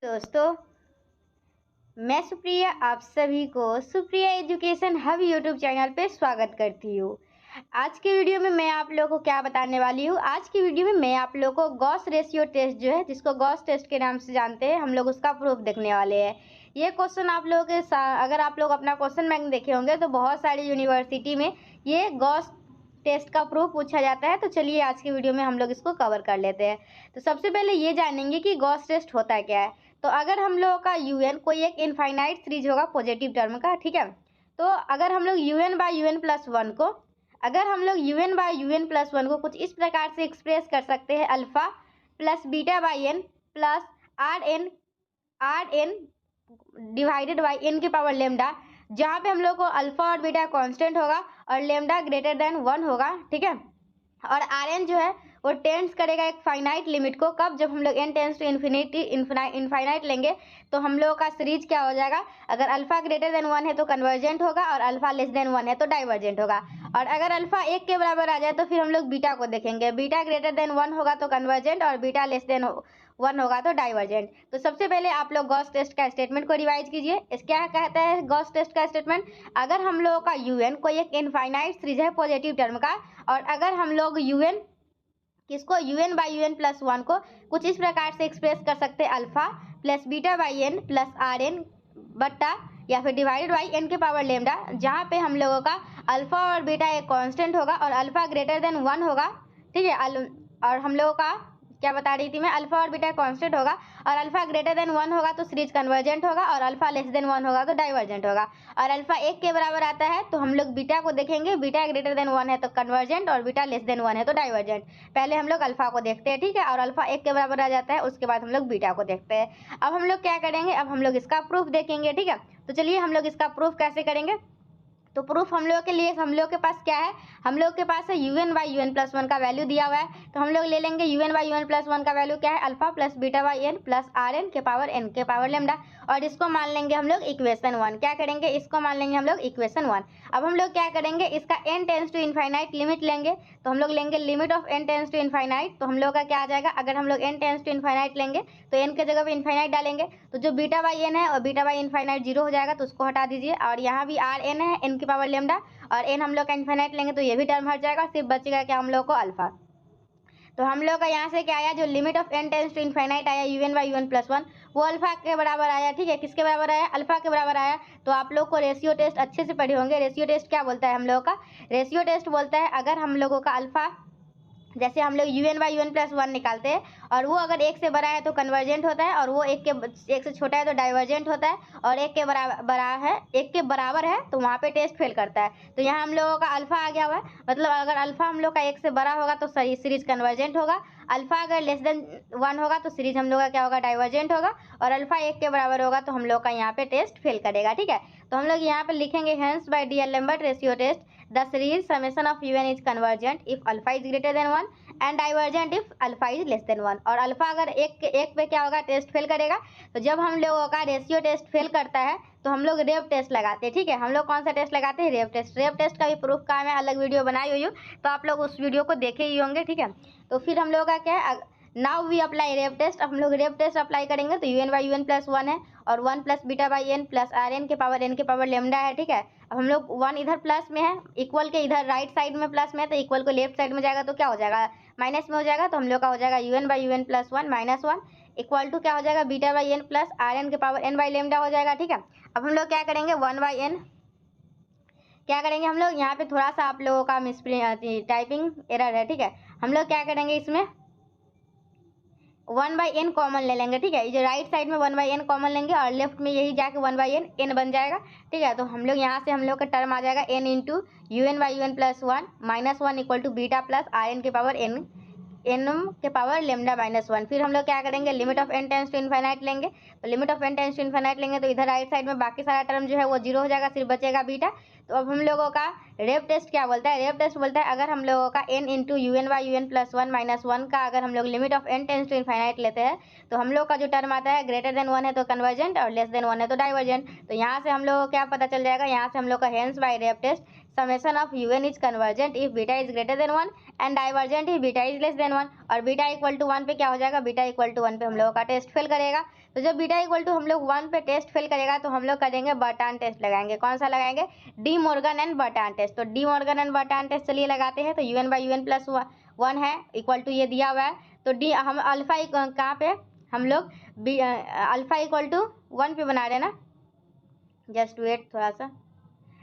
दोस्तों, मैं सुप्रिया आप सभी को Supriya education hub YouTube channel पे स्वागत करती हूँ। आज की वीडियो में मैं आप लोगों को क्या बताने वाली हूँ। आज की वीडियो में मैं आप लोगों को गॉस रेशियो टेस्ट जो है, जिसको गॉस टेस्ट के नाम से जानते हैं, हम लोग उसका प्रूफ देखने वाले हैं। ये क्वेश्चन आप लोगों के अगर आप लोग अपना क्वेश्चन बैंक देखे होंगे तो बहुत सारी यूनिवर्सिटी में ये गॉस टेस्ट का प्रूफ पूछा जाता है। तो चलिए आज की वीडियो में हम लोग इसको कवर कर लेते हैं। तो सबसे पहले ये जानेंगे कि गॉस टेस्ट होता क्या है। तो अगर हम लोगों का यूएन कोई एक इनफाइनाइट सीरीज होगा पॉजिटिव टर्म का, ठीक है। तो अगर हम लोग u n by u n plus one को कुछ इस प्रकार से एक्सप्रेस कर सकते हैं, alpha plus beta by n plus r n divided by n की पावर लेमडा, जहाँ पे हम लोग को अल्फा और बीटा कांस्टेंट होगा और लेमडा ग्रेटर देन 1 होगा, ठीक है। और आर एन जो है वो टेंड्स करेगा एक फाइनाइट लिमिट को। कब? जब हम लोग एन टेंड्स टू इन्फिनाइट लेंगे तो हम लोगों का सीरीज क्या हो जाएगा, अगर अल्फा ग्रेटर देन 1 है तो कन्वर्जेंट होगा और अल्फा लेस देन 1 है तो डाइवर्जेंट होगा। और अगर अल्फा 1 के बराबर आ जाए तो फिर हम लोग बीटा को देखेंगे, बीटा ग्रेटर देन 1 होगा तो कन्वर्जेंट और बीटा लेस देन 1 होगा तो डाइवर्जेंट। तो सबसे पहले आप लोग गॉस टेस्ट का स्टेटमेंट को रिवाइज कीजिए। इस क्या कहता है गॉस टेस्ट का स्टेटमेंट, अगर हम लोगों का यूएन कोई एक इनफाइनाइट सीरीज है पॉजिटिव टर्म का, और अगर हम लोग यूएन किसको यूएन बाई यूएन प्लस 1 को कुछ इस प्रकार से एक्सप्रेस कर सकते हैं, alpha plus beta by n plus r n बट्टा या फिर डिवाइडेड बाई एन के पावर लेमडा, जहाँ पे हम लोगों का अल्फा और बीटा एक कांस्टेंट होगा और अल्फा ग्रेटर देन 1 होगा, ठीक है। और हम लोगों का क्या बता रही थी मैं, अल्फा और बीटा कांस्टेंट होगा और अल्फा ग्रेटर देन 1 होगा तो सीरीज कन्वर्जेंट होगा और अल्फा लेस देन 1 होगा तो डाइवर्जेंट होगा। और अल्फा 1 के बराबर आता है तो हम लोग बीटा को देखेंगे, बीटा ग्रेटर देन 1 है तो कन्वर्जेंट और बीटा लेस देन 1 है तो डाइवर्जेंट। पहले हम लोग अल्फा को देखते हैं, ठीक है, और अल्फा 1 के बराबर आ जाता है, उसके बाद हम लोग बीटा को देखते हैं। अब हम लोग क्या करेंगे, अब हम लोग इसका प्रूफ देखेंगे, ठीक है। तो चलिए हम लोग इसका प्रूफ कैसे करेंगे। तो प्रूफ हम लोग के लिए हम लोग के पास क्या है, हम लोग के पास है यूएन बाई यूएन प्लस 1 का वैल्यू दिया हुआ है। तो हम लोग ले लेंगे यूएन बाई यूएन प्लस 1 का वैल्यू क्या है, alpha plus beta by n plus r n के पावर लेमडा, और इसको मान लेंगे हम लोग इक्वेशन 1। क्या करेंगे, इसको मान लेंगे हम लोग इक्वेशन 1। अब हम लोग क्या करेंगे, इसका n tends to infinite limit लेंगे। तो हम लोग लेंगे limit of n tends to infinite. तो हम लोग का क्या आ जाएगा, अगर हम लोग एन टेंस टू इनफाइनाइट लेंगे तो एन के जगह पे इनफाइनाइट डालेंगे, तो जो बीटा बाई एन है और बीटा बाई इनफाइनाइट 0 हो जाएगा, तो उसको हटा दीजिए। और यहाँ भी आर एन है, एन की पावर लेमडा, और एन हम लोग का इनफाइनाइट लेंगे तो ये भी टर्म हट जाएगा, सिर्फ बचेगा क्या हम लोग को अल्फा। तो हम लोग का यहाँ से क्या आया, जो limit of n tends to infinite आया यूएन बाई यूएन प्लस 1, वो अल्फा के बराबर आया, ठीक है। किसके बराबर आया, अल्फा के बराबर आया। तो आप लोग को रेशियो टेस्ट अच्छे से पढ़े होंगे। रेशियो टेस्ट क्या बोलता है हम लोगों का, रेशियो टेस्ट बोलता है अगर हम लोगों का अल्फा, जैसे हम लोग यूएन बाई यूएन प्लस 1 निकालते हैं और वो अगर 1 से बड़ा है तो कन्वर्जेंट होता है, और वो 1 से छोटा है तो डाइवर्जेंट होता है, और 1 के बराबर है तो वहाँ पे टेस्ट फेल करता है। तो यहाँ हम लोगों का अल्फा आ गया हुआ है, मतलब अगर अल्फा हम लोग का 1 से बड़ा होगा तो सीरीज कन्वर्जेंट होगा, अल्फा अगर लेस देन 1 होगा तो सीरीज हम लोग का क्या होगा, डाइवर्जेंट होगा, और अल्फा 1 के बराबर होगा तो हम लोग का यहाँ पे टेस्ट फेल करेगा, ठीक है। तो हम लोग यहाँ पे लिखेंगे hence by D'Alembert ratio test the series summation of un is convergent if alpha is greater than 1 and divergent if alpha is less than 1। और अल्फा अगर एक पे क्या होगा, टेस्ट फेल करेगा। तो जब हम लोगों का रेशियो टेस्ट फेल करता है तो हम लोग रेव टेस्ट लगाते हैं, ठीक है। हम लोग कौन सा टेस्ट लगाते हैं, रेव टेस्ट। रेव टेस्ट का भी प्रूफ का मैं अलग वीडियो बनाई हुई हूँ, तो आप लोग उस वीडियो को देखे ही होंगे, ठीक है। तो फिर हम लोगों का क्या है, नाउ वी अप्लाई रेव टेस्ट। अब हम लोग रेव टेस्ट अप्लाई करेंगे तो यूएन बाई यूएन प्लस 1 है और 1 plus beta by n plus r n के पावर लेमडा है, ठीक है। अब हम लोग 1 इधर प्लस में है, इक्वल के इधर राइट साइड में प्लस में है, तो इक्वल को लेफ्ट साइड में जाएगा तो क्या हो जाएगा, माइनस में हो जाएगा। तो हम लोग का हो जाएगा u n by u n plus 1 minus 1 equal to क्या हो जाएगा, beta by n plus r n के पावर एन बाई लेमडा हो जाएगा, ठीक है। अब हम लोग क्या करेंगे, 1 बाई एन क्या करेंगे हम लोग, यहाँ पे थोड़ा सा आप लोगों का टाइपिंग एरर है, ठीक है। हम लोग क्या करेंगे, इसमें 1 बाई एन कॉमन ले लेंगे, ठीक है। ये जो राइट साइड में 1 बाई एन कॉमन लेंगे और लेफ्ट में यही जाके 1 बाई एन बन जाएगा, ठीक है। तो हम लोग यहाँ से हम लोग का टर्म आ जाएगा n into u n by u n plus 1 minus 1 equal to beta plus r n के पावर एन के पावर लेमडा माइनस 1। फिर हम लोग क्या करेंगे, limit of n tends to infinite लेंगे। तो limit of n tends to infinite लेंगे तो इधर राइट साइड में बाकी सारा टर्म जो है वो 0 हो जाएगा, सिर्फ बचेगा बीटा। तो अब हम लोगों का रेव टेस्ट क्या बोलता है, रेव टेस्ट बोलता है अगर हम लोगों का n into u n by u n plus 1 minus 1 का अगर हम लोग limit of n tends to infinite लेते हैं तो हम लोग का जो टर्म आता है ग्रेटर देन 1 है तो कन्वर्जेंट और लेस देन 1 है तो डाइवर्जेंट। तो यहाँ से हम लोग को क्या पता चल जाएगा, यहाँ से हम लोग का हेंस बाय रेव test summation of un is convergent if beta is greater than 1 and divergent if beta is less than 1। और बीटा इक्वल टू 1 पे क्या हो जाएगा, बीटा इक्वल टू 1 पे हम लोगों का टेस्ट फेल करेगा। तो जब बीटा इक्वल टू हम लोग 1 पे टेस्ट फेल करेगा तो हम लोग करेंगे बर्टान टेस्ट लगाएंगे। कौन सा लगाएंगे? De Morgan and Bertrand test. तो De Morgan and Bertrand test चलिए लगाते हैं। तो UN/UN प्लस 1 है इक्वल टू ये दिया हुआ है। तो डी हम अल्फा कहाँ पे हम लोग अल्फा इक्वल टू 1 पे बना रहे हैं ना, जस्ट वेट थोड़ा सा।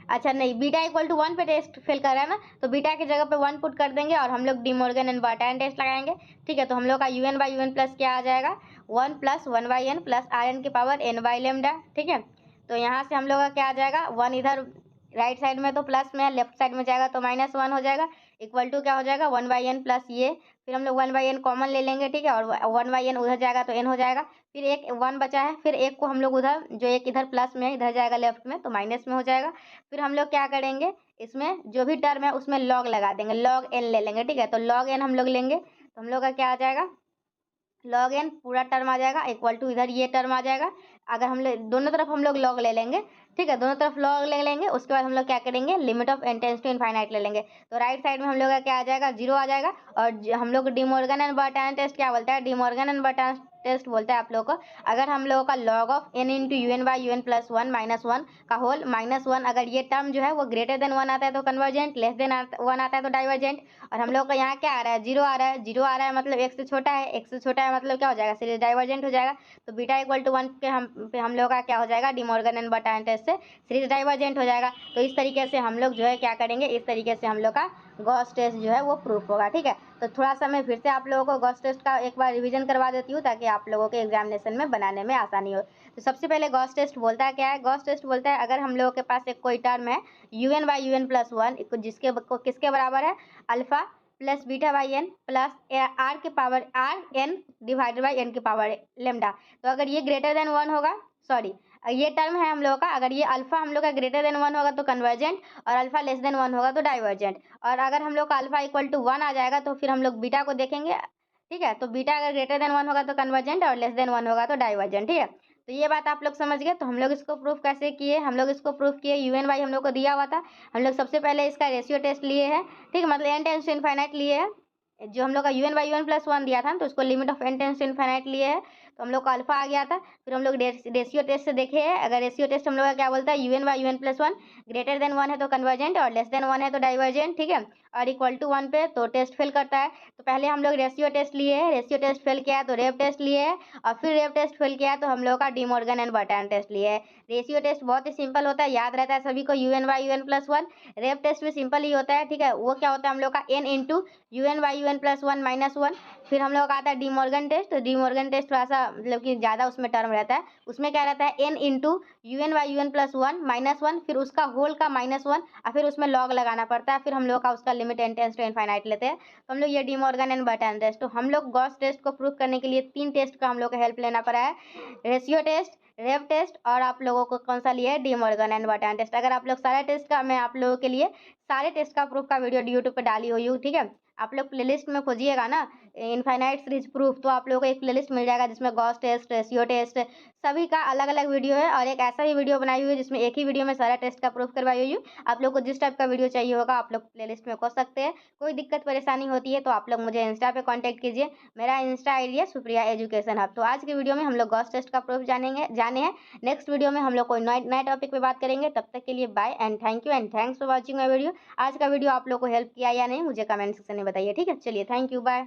अच्छा नहीं, बीटा इक्वल टू 1 पे टेस्ट फेल कर रहा है ना, तो बीटा की जगह पे 1 पुट कर देंगे और हम लोग D Morgan and Bertrand test लगाएंगे। ठीक है, तो हम लोग का UN/UN प्लस क्या आ जाएगा? 1 + 1/n प्लस Rn की पावर n बाई लेमडा। ठीक है, तो यहाँ से हम लोग का क्या आ जाएगा? 1 इधर राइट साइड में तो प्लस में है, लेफ्ट साइड में जाएगा तो -1 हो जाएगा, इक्वल टू क्या हो जाएगा? 1/n प्लस ये, फिर हम लोग 1/n कॉमन ले लेंगे। ठीक है, और 1/n उधर जाएगा तो n हो जाएगा, फिर एक 1 बचा है, फिर एक को हम लोग उधर जो एक इधर प्लस में है इधर जाएगा लेफ्ट में तो माइनस में हो जाएगा। फिर हम लोग क्या करेंगे? इसमें जो भी टर्म है उसमें लॉग लगा देंगे, log n ले लेंगे। ठीक है, तो log n हम लोग लेंगे तो हम लोग का क्या आ जाएगा? log n पूरा टर्म आ जाएगा इक्वल टू इधर ये टर्म आ जाएगा। अगर हम लोग दोनों तरफ हम लोग log ले लेंगे, ठीक है, दोनों तरफ log ले लेंगे, उसके बाद हम लोग क्या करेंगे? Limit of n tends to infinite ले लेंगे। तो राइट साइड में हम लोग का क्या आ जाएगा? 0 आ जाएगा। और हम लोग D Morgan and Bertrand test क्या बोलता है? De Morgan and Bertrand test बोलता है आप लोगों को, अगर हम लोगों का log of n into UN/UN plus 1 -1 का होल -1, अगर ये टर्म जो है वो ग्रेटर देन 1 आता है तो कन्वर्जेंट, लेस देन 1 आता है तो डाइवर्जेंट। और हम लोग का यहाँ क्या आ रहा है? 0 आ रहा है। 0 आ रहा है मतलब एक से छोटा है, एक से छोटा है मतलब क्या हो जाएगा? सीरीज डाइवर्जेंट हो जाएगा। तो बीटा इक्वल टू 1 पे हम लोग का क्या हो जाएगा? D Morgan and Bertrand test से सीरीज डाइवर्जेंट हो जाएगा। तो इस तरीके से हम लोग जो है क्या करेंगे? इस तरीके से हम लोग का गॉस टेस्ट जो है वो प्रूफ होगा। ठीक है, तो थोड़ा सा मैं फिर से आप लोगों को गॉस टेस्ट का एक बार रिवीजन करवा देती हूँ ताकि आप लोगों के एग्जामिनेशन में बनाने में आसानी हो। तो सबसे पहले गॉस टेस्ट बोलता है क्या है? गॉस टेस्ट बोलता है अगर हम लोगों के पास एक कोई टर्म है UN/UN प्लस 1 जिसके किसके बराबर है? अल्फा प्लस बीटा/n प्लस r के power Rn divided by n की पावर लेमडा। तो अगर ये ग्रेटर देन 1 होगा, सॉरी ये टर्म है हम लोगों का, अगर ये अल्फा हम लोग का ग्रेटर देन 1 होगा तो कन्वर्जेंट और अल्फा लेस देन 1 होगा तो डाइवर्जेंट। और अगर हम लोग का अल्फा इक्वल टू 1 आ जाएगा तो फिर हम लोग बीटा को देखेंगे। ठीक है, तो बीटा अगर ग्रेटर देन 1 होगा तो कन्वर्जेंट और लेस देन 1 होगा तो डाइवर्जेंट। ठीक है, तो ये बात आप लोग समझ गए। तो हम लोग इसको प्रूफ कैसे किए? हम लोग इसको प्रूफ किए UN/Y हम लोग को दिया हुआ था, हम लोग सबसे पहले इसका रेशियो टेस्ट लिए हैं। ठीक है, मतलब n टेंड्स टू इनफाइनाइट लिए हैं। जो हम लोग का UN/UN प्लस 1 दिया था तो उसको limit of n tends to infinite लिए है, तो हम लोग का अल्फा आ गया था। फिर हम लोग रेशियो टेस्ट से देखे हैं, अगर रेशियो टेस्ट हम लोग का क्या बोलता है? UN/UN प्लस 1 ग्रेटर देन 1 है तो कन्वर्जेंट और लेस देन 1 है तो डाइवर्जेंट। ठीक है, और इक्वल टू 1 पे तो टेस्ट फेल करता है। तो पहले हम लोग रेशियो टेस्ट लिए हैं, रेशियो टेस्ट फेल किया है तो रेप टेस्ट लिए है, और फिर रेप टेस्ट फेल किया है तो हम लोग का D Morgan and Bertrand test लिए है। रेशियो टेस्ट बहुत ही सिंपल होता है, याद रहता है सभी को UN/UN प्लस 1। रेप टेस्ट भी सिंपल ही होता है। ठीक है, वो क्या होता है? हम लोग का n इंटू UN/UN प्लस 1 -1। फिर हम लोग का आता है डी मॉर्गन टेस्ट। तो डी मॉर्गन टेस्ट थोड़ा सा मतलब कि ज़्यादा उसमें टर्म रहता है, उसमें क्या रहता है? n इंटू UN/UN प्लस 1 -1, फिर उसका होल का -1 और फिर उसमें लॉग लगाना पड़ता है, फिर हम लोग का उसका limit n tends to infinite लेते हैं। तो हम लोग ये De Morgan and Bertrand test, तो हम लोग गॉस टेस्ट को प्रूव करने के लिए 3 टेस्ट का हम लोग का हेल्प लेना पड़ा है, रेशियो टेस्ट, रेप टेस्ट और आप लोगों को कौन सा लिया है? De Morgan and Bertrand test. अगर आप लोग सारे टेस्ट का मैं आप लोगों के लिए सारे टेस्ट का प्रूफ का वीडियो यूट्यूब पे डाली हुई हूँ। ठीक है, आप लोग प्लेलिस्ट में खोजिएगा ना इनफाइनाइट सीरीज प्रूफ, तो आप लोगों को एक प्लेलिस्ट मिल जाएगा जिसमें गॉस टेस्ट, रेशियो टेस्ट सभी का अलग अलग वीडियो है, और एक ऐसा भी वीडियो बनाई हुई है जिसमें एक ही वीडियो में सारा टेस्ट का प्रूफ करवाई हुई हूँ। आप लोग को जिस टाइप का वीडियो चाहिए होगा आप लोग प्लेलिस्ट में खोज सकते हैं। कोई दिक्कत परेशानी होती है तो आप लोग मुझे इंस्टा पे कांटेक्ट कीजिए, मेरा इंस्टा आईडी है सुप्रिया एजुकेशन हब। तो आज के वीडियो में हम लोग गॉस टेस्ट का प्रूफ जाने हैं। नेक्स्ट वीडियो में हम लोग कोई नए टॉपिक पे बात करेंगे। तब तक के लिए bye and thank you, and thanks for watching my video. आज का वीडियो आप लोग को हेल्प किया या नहीं मुझे कमेंट सेक्शन में बताइए। ठीक है, चलिए थैंक यू, बाय।